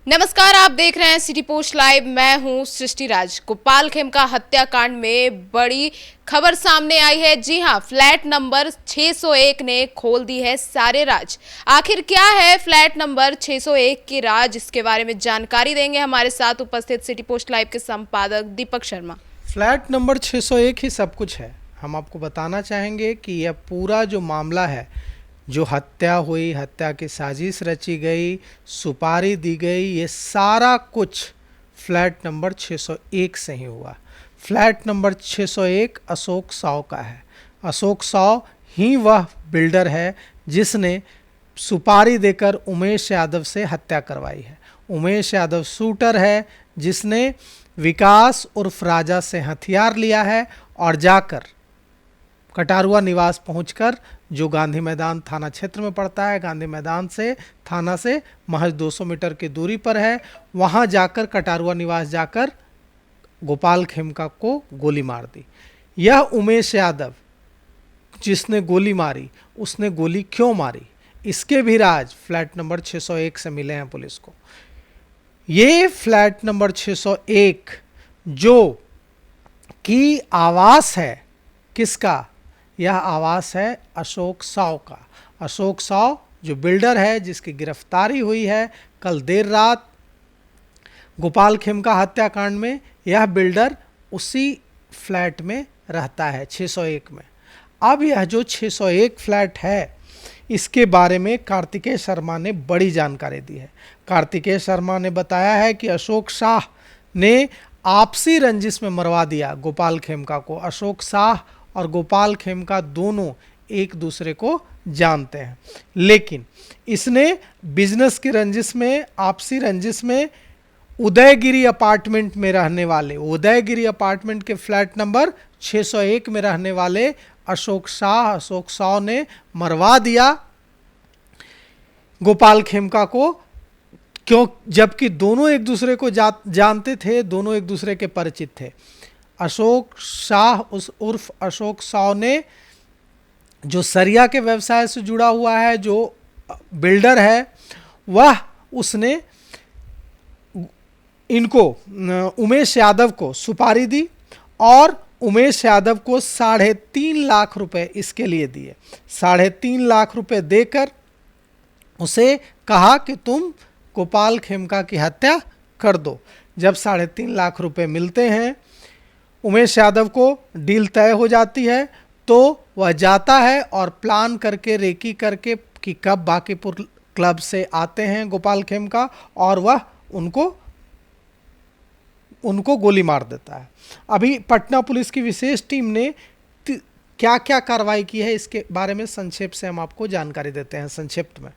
नमस्कार, आप देख रहे हैं सिटी पोस्ट लाइव। मैं हूं सृष्टि राज। गोपाल खेमका हत्याकांड में बड़ी खबर सामने आई है। जी हां, फ्लैट नंबर 601 ने खोल दी है सारे राज। आखिर क्या है फ्लैट नंबर 601 की राज, इसके बारे में जानकारी देंगे हमारे साथ उपस्थित सिटी पोस्ट लाइव के संपादक दीपक शर्मा। फ्लैट नंबर 601 ही सब कुछ है। हम आपको बताना चाहेंगे कि यह पूरा जो मामला है, जो हत्या हुई, हत्या की साजिश रची गई, सुपारी दी गई, ये सारा कुछ फ्लैट नंबर 601 से ही हुआ। फ्लैट नंबर 601 अशोक साव का है। अशोक साव ही वह बिल्डर है जिसने सुपारी देकर उमेश यादव से हत्या करवाई है। उमेश यादव शूटर है जिसने विकास उर्फ राजा से हथियार लिया है और जाकर कटारुआ निवास पहुंचकर, जो गांधी मैदान थाना क्षेत्र में पड़ता है, गांधी मैदान से थाना से महज 200 मीटर की दूरी पर है, वहां जाकर कटारुआ निवास जाकर गोपाल खेमका को गोली मार दी। यह उमेश यादव जिसने गोली मारी, उसने गोली क्यों मारी, इसके भी राज फ्लैट नंबर 601 से मिले हैं पुलिस को। ये फ्लैट नंबर 601 जो कि आवास है किसका? यह आवास है अशोक साव का। अशोक साव जो बिल्डर है, जिसकी गिरफ्तारी हुई है कल देर रात गोपाल खेमका हत्याकांड में। यह बिल्डर उसी फ्लैट में रहता है 601 में। अब यह जो 601 फ्लैट है, इसके बारे में कार्तिकेय शर्मा ने बड़ी जानकारी दी है। कार्तिकेय शर्मा ने बताया है कि अशोक शाह ने आपसी रंजिश में मरवा दिया गोपाल खेमका को। अशोक शाह और गोपाल खेमका दोनों एक दूसरे को जानते हैं, लेकिन इसने बिजनेस की रंजिश में, आपसी रंजिश में उदयगिरी अपार्टमेंट में रहने वाले, उदयगिरी अपार्टमेंट के फ्लैट नंबर 601 में रहने वाले अशोक साव ने मरवा दिया गोपाल खेमका को। क्यों? जबकि दोनों एक दूसरे को जानते थे, दोनों एक दूसरे के परिचित थे। अशोक शाह उर्फ अशोक साव ने, जो सरिया के व्यवसाय से जुड़ा हुआ है, जो बिल्डर है, वह उसने इनको उमेश यादव को सुपारी दी और उमेश यादव को 3.5 लाख रुपए इसके लिए दिए। 3.5 लाख रुपए देकर उसे कहा कि तुम गोपाल खेमका की हत्या कर दो। जब 3.5 लाख रुपए मिलते हैं, उमेश यादव को डील तय हो जाती है, तो वह जाता है और प्लान करके, रेकी करके कि कब बांकीपुर क्लब से आते हैं गोपाल खेमका, और वह उनको गोली मार देता है। अभी पटना पुलिस की विशेष टीम ने क्या क्या कार्रवाई की है, इसके बारे में संक्षेप से हम आपको जानकारी देते हैं। संक्षिप्त में,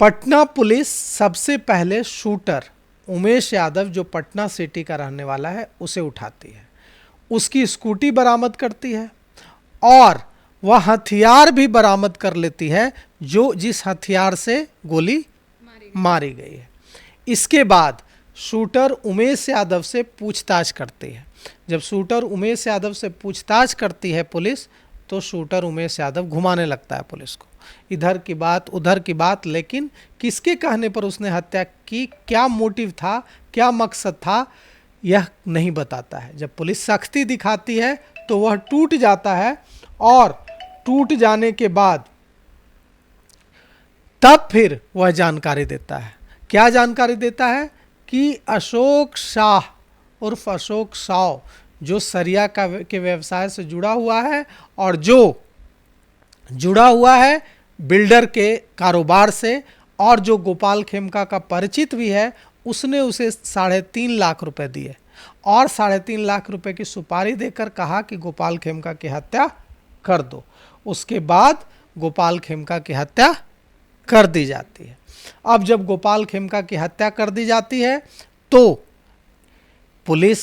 पटना पुलिस सबसे पहले शूटर उमेश यादव, जो पटना सिटी का रहने वाला है, उसे उठाती है, उसकी स्कूटी बरामद करती है और वह हथियार भी बरामद कर लेती है जिस हथियार से गोली मारी गई है। इसके बाद शूटर उमेश यादव से पूछताछ करती है। जब शूटर उमेश यादव से पूछताछ करती है पुलिस, तो शूटर उमेश यादव घुमाने लगता है पुलिस को, इधर की बात उधर की बात, लेकिन किसके कहने पर उसने हत्या की, क्या मोटिव था, क्या मकसद था, यह नहीं बताता है। जब पुलिस सख्ती दिखाती है तो वह टूट जाता है, और टूट जाने के बाद तब फिर वह जानकारी देता है। क्या जानकारी देता है? कि अशोक शाह उर्फ अशोक साव, जो सरिया के व्यवसाय से जुड़ा हुआ है और जो जुड़ा हुआ है बिल्डर के कारोबार से, और जो गोपाल खेमका का परिचित भी है, उसने उसे 3.5 लाख रुपए दिए और 3.5 लाख रुपए की सुपारी देकर कहा कि गोपाल खेमका की हत्या कर दो। उसके बाद गोपाल खेमका की हत्या कर दी जाती है। अब जब गोपाल खेमका की हत्या कर दी जाती है, तो पुलिस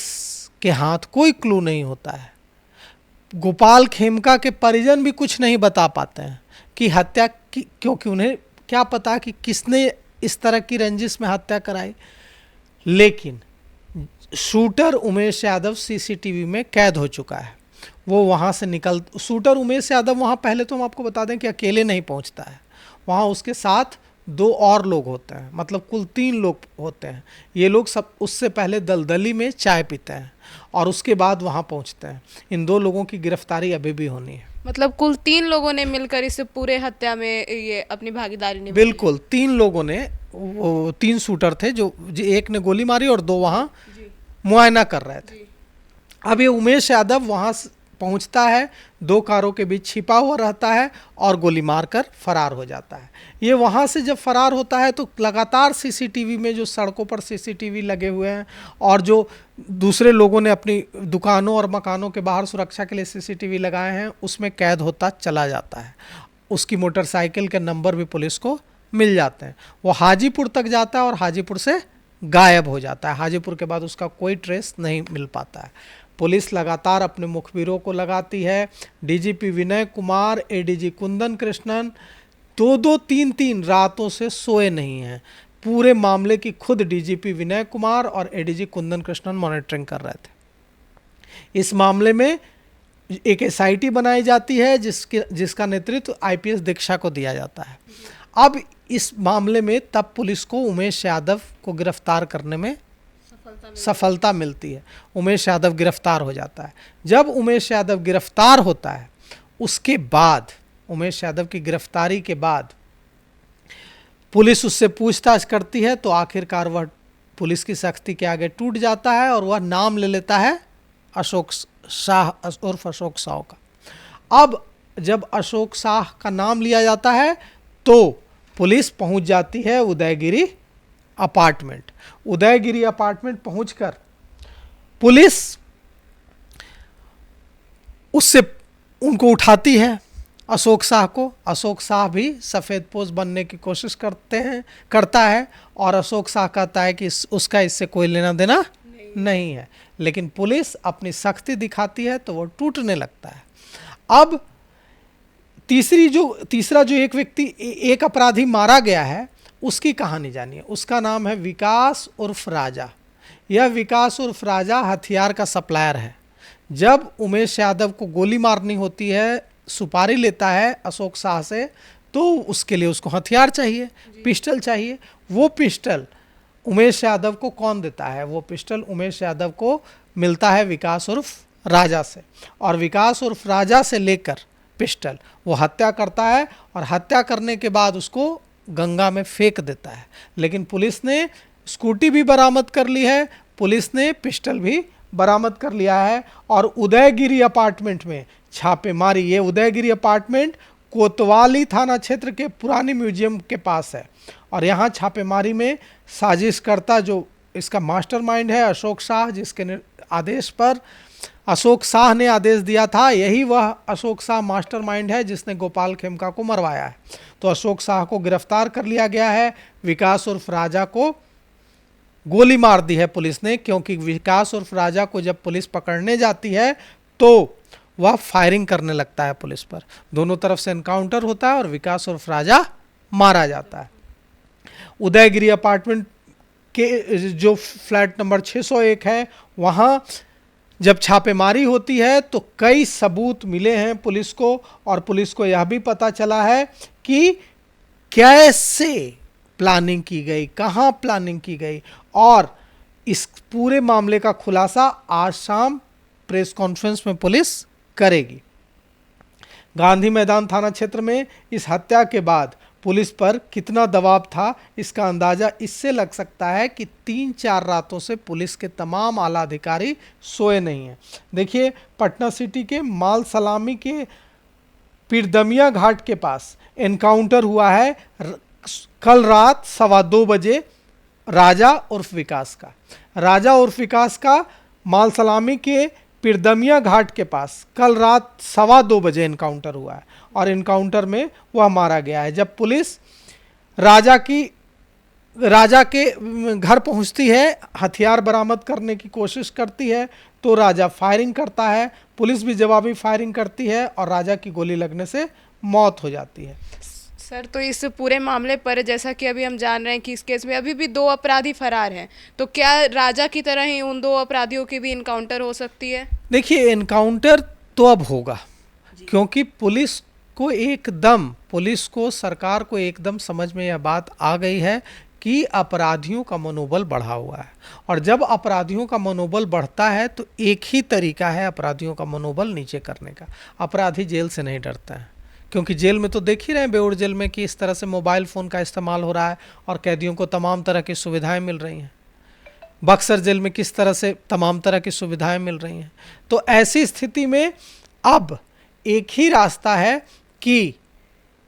के हाथ कोई क्लू नहीं होता है। गोपाल खेमका के परिजन भी कुछ नहीं बता पाते हैं कि हत्या की, क्योंकि उन्हें क्या पता कि किसने इस तरह की रंजिश में हत्या कराई। लेकिन शूटर उमेश यादव सीसीटीवी में कैद हो चुका है। वो वहाँ से शूटर उमेश यादव वहाँ, पहले तो हम आपको बता दें कि अकेले नहीं पहुँचता है, वहाँ उसके साथ 2 और लोग होते हैं, मतलब कुल 3 लोग होते हैं। ये लोग सब उससे पहले दलदली में चाय पीते हैं और उसके बाद वहाँ पहुँचते हैं। इन 2 लोगों की गिरफ्तारी अभी भी होनी है। मतलब कुल 3 लोगों ने मिलकर इस पूरे हत्या में ये अपनी भागीदारी निभाई। बिल्कुल 3 लोगों ने, वो 3 शूटर थे, जो एक ने गोली मारी और 2 वहाँ मुआयना कर रहे थे। अब ये उमेश यादव वहाँ पहुँचता है, 2 कारों के बीच छिपा हुआ रहता है और गोली मारकर फरार हो जाता है। ये वहाँ से जब फरार होता है तो लगातार सीसीटीवी में, जो सड़कों पर सीसीटीवी लगे हुए हैं और जो दूसरे लोगों ने अपनी दुकानों और मकानों के बाहर सुरक्षा के लिए सीसीटीवी लगाए हैं, उसमें कैद होता चला जाता है। उसकी मोटरसाइकिल के नंबर भी पुलिस को मिल जाते हैं। वो हाजीपुर तक जाता है और हाजीपुर से गायब हो जाता है। हाजीपुर के बाद उसका कोई ट्रेस नहीं मिल पाता है। पुलिस लगातार अपने मुखबिरों को लगाती है। डीजीपी विनय कुमार, एडीजी कुंदन कृष्णन 2-2, 3-3 रातों से सोए नहीं हैं। पूरे मामले की खुद डीजीपी विनय कुमार और एडीजी कुंदन कृष्णन मॉनिटरिंग कर रहे थे। इस मामले में एक एसआईटी बनाई जाती है जिसका नेतृत्व आईपीएस दीक्षा को दिया जाता है। अब इस मामले में तब पुलिस को उमेश यादव को गिरफ्तार करने में सफलता मिलती है। उमेश यादव गिरफ्तार हो जाता है। जब उमेश यादव गिरफ्तार होता है, उसके बाद उमेश यादव की गिरफ्तारी के बाद पुलिस उससे पूछताछ करती है, तो आखिरकार वह पुलिस की सख्ती के आगे टूट जाता है और वह नाम ले लेता है अशोक शाह उर्फ अशोक साव का। अब जब अशोक शाह का नाम लिया जाता है तो पुलिस पहुंच जाती है उदयगिरी अपार्टमेंट। उदयगिरी अपार्टमेंट पहुंचकर पुलिस उससे उनको उठाती है, अशोक शाह को। अशोक शाह भी सफ़ेदपोश बनने की कोशिश करता है और अशोक शाह कहता है कि उसका इससे कोई लेना देना नहीं है। लेकिन पुलिस अपनी सख्ती दिखाती है तो वो टूटने लगता है। अब तीसरा जो एक अपराधी मारा गया है, उसकी कहानी जानिए। उसका नाम है विकास उर्फ राजा। यह विकास उर्फ राजा हथियार का सप्लायर है। जब उमेश यादव को गोली मारनी होती है, सुपारी लेता है अशोक शाह से, तो उसके लिए उसको हथियार चाहिए, पिस्टल चाहिए। वो पिस्टल उमेश यादव को कौन देता है? वो पिस्टल उमेश यादव को मिलता है विकास उर्फ राजा से, और विकास उर्फ राजा से लेकर पिस्टल वो हत्या करता है और हत्या करने के बाद उसको गंगा में फेंक देता है। लेकिन पुलिस ने स्कूटी भी बरामद कर ली है, पुलिस ने पिस्टल भी बरामद कर लिया है और उदयगिरी अपार्टमेंट में छापेमारी। ये उदयगिरी अपार्टमेंट कोतवाली थाना क्षेत्र के पुरानी म्यूजियम के पास है और यहाँ छापेमारी में साजिशकर्ता, जो इसका मास्टरमाइंड है, अशोक शाह, जिसके आदेश पर अशोक शाह ने आदेश दिया था, यही वह अशोक शाह मास्टरमाइंड है जिसने गोपाल खेमका को मरवाया है। तो अशोक शाह को गिरफ्तार कर लिया गया है। विकास उर्फ राजा को गोली मार दी है पुलिस ने, क्योंकि विकास उर्फ राजा को जब पुलिस पकड़ने जाती है तो वह फायरिंग करने लगता है पुलिस पर। दोनों तरफ से एनकाउंटर होता है और विकास उर्फ राजा मारा जाता है। उदयगिरी अपार्टमेंट के जो फ्लैट नंबर 601 है, वहाँ जब छापेमारी होती है तो कई सबूत मिले हैं पुलिस को, और पुलिस को यह भी पता चला है कि कैसे प्लानिंग की गई, कहाँ प्लानिंग की गई, और इस पूरे मामले का खुलासा आज शाम प्रेस कॉन्फ्रेंस में पुलिस करेगी। गांधी मैदान थाना क्षेत्र में इस हत्या के बाद पुलिस पर कितना दबाव था, इसका अंदाज़ा इससे लग सकता है कि 3-4 रातों से पुलिस के तमाम आला अधिकारी सोए नहीं हैं। देखिए, पटना सिटी के माल सलामी के पीरदमिया घाट के पास एनकाउंटर हुआ है कल रात 2:15 बजे राजा उर्फ विकास का। राजा उर्फ विकास का माल सलामी के पीरदमिया घाट के पास कल रात 2:15 बजे एनकाउंटर हुआ है और एनकाउंटर में वह मारा गया है। जब पुलिस राजा के घर पहुंचती है, हथियार बरामद करने की कोशिश करती है, तो राजा फायरिंग करता है। पुलिस भी जवाबी फायरिंग करती है और राजा की गोली लगने से मौत हो जाती है। सर, तो इस पूरे मामले पर जैसा कि अभी हम जान रहे हैं कि इस केस में अभी भी 2 अपराधी फरार हैं, तो क्या राजा की तरह ही उन 2 अपराधियों की भी इनकाउंटर हो सकती है? देखिए, इनकाउंटर तो अब होगा, क्योंकि पुलिस पुलिस को, सरकार को एकदम समझ में यह बात आ गई है कि अपराधियों का मनोबल बढ़ा हुआ है। और जब अपराधियों का मनोबल बढ़ता है तो एक ही तरीका है अपराधियों का मनोबल नीचे करने का। अपराधी जेल से नहीं डरते हैं, क्योंकि जेल में तो देख ही रहे हैं, बेउर जेल में कि इस तरह से मोबाइल फ़ोन का इस्तेमाल हो रहा है और कैदियों को तमाम तरह की सुविधाएं मिल रही हैं। बक्सर जेल में किस तरह से तमाम तरह की सुविधाएं मिल रही हैं। तो ऐसी स्थिति में अब एक ही रास्ता है कि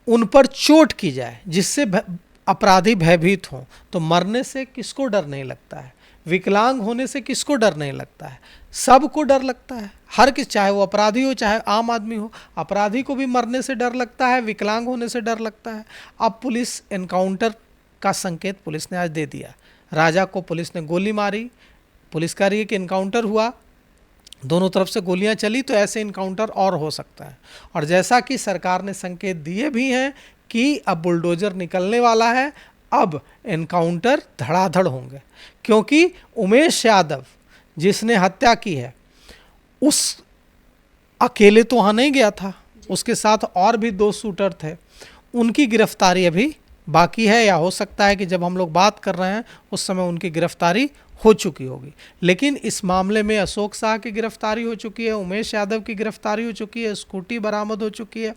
उन पर चोट की जाए, जिससे अपराधी भयभीत हों। तो मरने से किसको डर नहीं लगता है, विकलांग होने से किसको डर नहीं लगता है, सबको डर लगता है। हर किस, चाहे वो अपराधी हो चाहे आम आदमी हो, अपराधी को भी मरने से डर लगता है, विकलांग होने से डर लगता है। अब पुलिस एनकाउंटर का संकेत पुलिस ने आज दे दिया। राजा को पुलिस ने गोली मारी, पुलिस कह रही है कि इनकाउंटर हुआ, दोनों तरफ से गोलियां चली, तो ऐसे इनकाउंटर और हो सकता है। और जैसा कि सरकार ने संकेत दिए भी हैं कि अब बुलडोजर निकलने वाला है, अब एनकाउंटर धड़ाधड़ होंगे, क्योंकि उमेश यादव जिसने हत्या की है उस अकेले तो वहाँ नहीं गया था, उसके साथ और भी 2 शूटर थे। उनकी गिरफ्तारी अभी बाकी है, या हो सकता है कि जब हम लोग बात कर रहे हैं उस समय उनकी गिरफ्तारी हो चुकी होगी। लेकिन इस मामले में अशोक शाह की गिरफ्तारी हो चुकी है, उमेश यादव की गिरफ्तारी हो चुकी है, स्कूटी बरामद हो चुकी है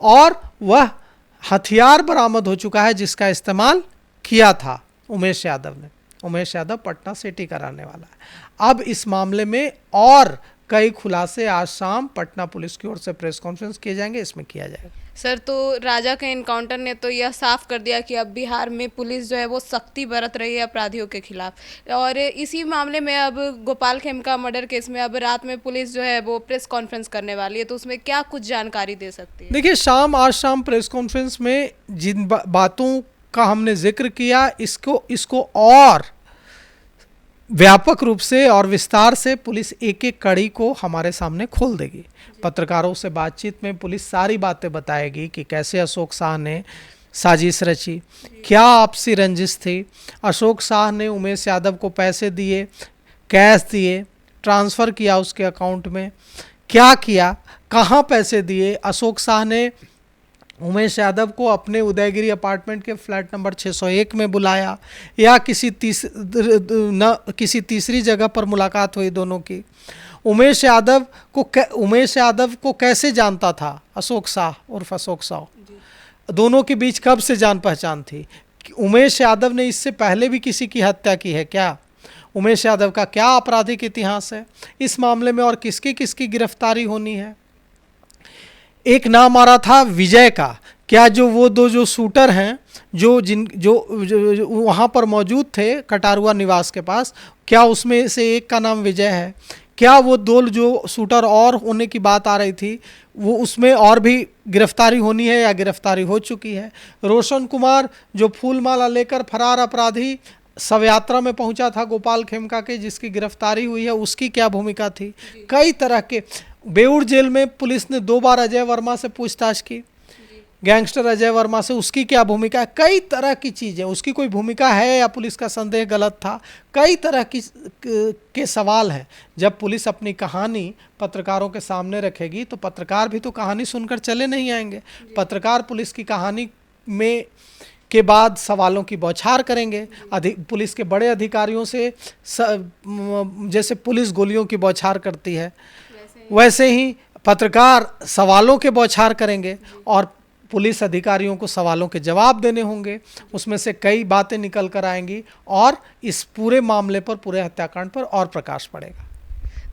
और वह हथियार बरामद हो चुका है जिसका इस्तेमाल किया था उमेश यादव ने। उमेश यादव पटना सिटी का रहने वाला है। अब इस मामले में और कई खुलासे आज शाम पटना पुलिस की ओर से प्रेस कॉन्फ्रेंस किए जाएंगे, इसमें किया जाएगा। सर, तो राजा के इनकाउंटर ने तो यह साफ कर दिया कि अब बिहार में पुलिस जो है वो सख्ती बरत रही है अपराधियों के खिलाफ। और इसी मामले में अब गोपाल खेमका मर्डर केस में अब रात में पुलिस जो है वो प्रेस कॉन्फ्रेंस करने वाली है, तो उसमें क्या कुछ जानकारी दे सकती है? देखिए, आज शाम प्रेस कॉन्फ्रेंस में जिन बातों का हमने जिक्र किया, इसको और व्यापक रूप से और विस्तार से पुलिस एक एक कड़ी को हमारे सामने खोल देगी। पत्रकारों से बातचीत में पुलिस सारी बातें बताएगी कि कैसे अशोक शाह ने साजिश रची, क्या आपसी रंजिश थी, अशोक शाह ने उमेश यादव को पैसे दिए, कैश दिए, ट्रांसफ़र किया उसके अकाउंट में, क्या किया, कहाँ पैसे दिए, अशोक शाह ने उमेश यादव को अपने उदयगिरी अपार्टमेंट के फ्लैट नंबर 601 में बुलाया या किसी तीसरी जगह पर मुलाकात हुई दोनों की। उमेश यादव को कैसे जानता था अशोक शाह उर्फ अशोक शाह, दोनों के बीच कब से जान पहचान थी, उमेश यादव ने इससे पहले भी किसी की हत्या की है क्या, उमेश यादव का क्या आपराधिक इतिहास है, इस मामले में और किसकी किसकी गिरफ्तारी होनी है। एक नाम आ रहा था विजय का, क्या जो वो 2 जो शूटर हैं जो वहाँ पर मौजूद थे कटारुआ निवास के पास, क्या उसमें से एक का नाम विजय है, क्या वो 2 जो शूटर और होने की बात आ रही थी वो उसमें और भी गिरफ्तारी होनी है या गिरफ्तारी हो चुकी है। रोशन कुमार जो फूलमाला लेकर फरार अपराधी शव यात्रा में पहुंचा था गोपाल खेमका के, जिसकी गिरफ्तारी हुई है, उसकी क्या भूमिका थी। कई तरह के, बेउर जेल में पुलिस ने 2 बार अजय वर्मा से पूछताछ की, गैंगस्टर अजय वर्मा से, उसकी क्या भूमिका है। कई तरह की चीज़ें, उसकी कोई भूमिका है या पुलिस का संदेह गलत था, कई तरह के सवाल हैं। जब पुलिस अपनी कहानी पत्रकारों के सामने रखेगी तो पत्रकार भी तो कहानी सुनकर चले नहीं आएंगे। पत्रकार पुलिस की कहानी में के बाद सवालों की बौछार करेंगे। पुलिस के बड़े अधिकारियों से जैसे पुलिस गोलियों की बौछार करती है, वैसे ही पत्रकार सवालों के बौछार करेंगे और पुलिस अधिकारियों को सवालों के जवाब देने होंगे। उसमें से कई बातें निकल कर आएंगी और इस पूरे मामले पर, पूरे हत्याकांड पर और प्रकाश पड़ेगा।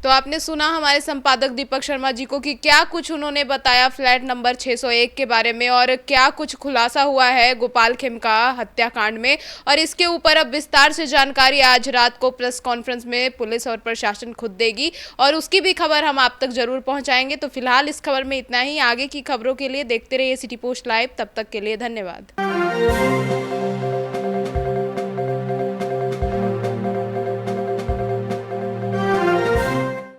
तो आपने सुना हमारे संपादक दीपक शर्मा जी को कि क्या कुछ उन्होंने बताया फ्लैट नंबर 601 के बारे में और क्या कुछ खुलासा हुआ है गोपाल खेमका हत्याकांड में। और इसके ऊपर अब विस्तार से जानकारी आज रात को प्रेस कॉन्फ्रेंस में पुलिस और प्रशासन खुद देगी और उसकी भी खबर हम आप तक जरूर पहुंचाएंगे। तो फिलहाल इस खबर में इतना ही। आगे की खबरों के लिए देखते रहिए सिटी पोस्ट लाइव। तब तक के लिए धन्यवाद।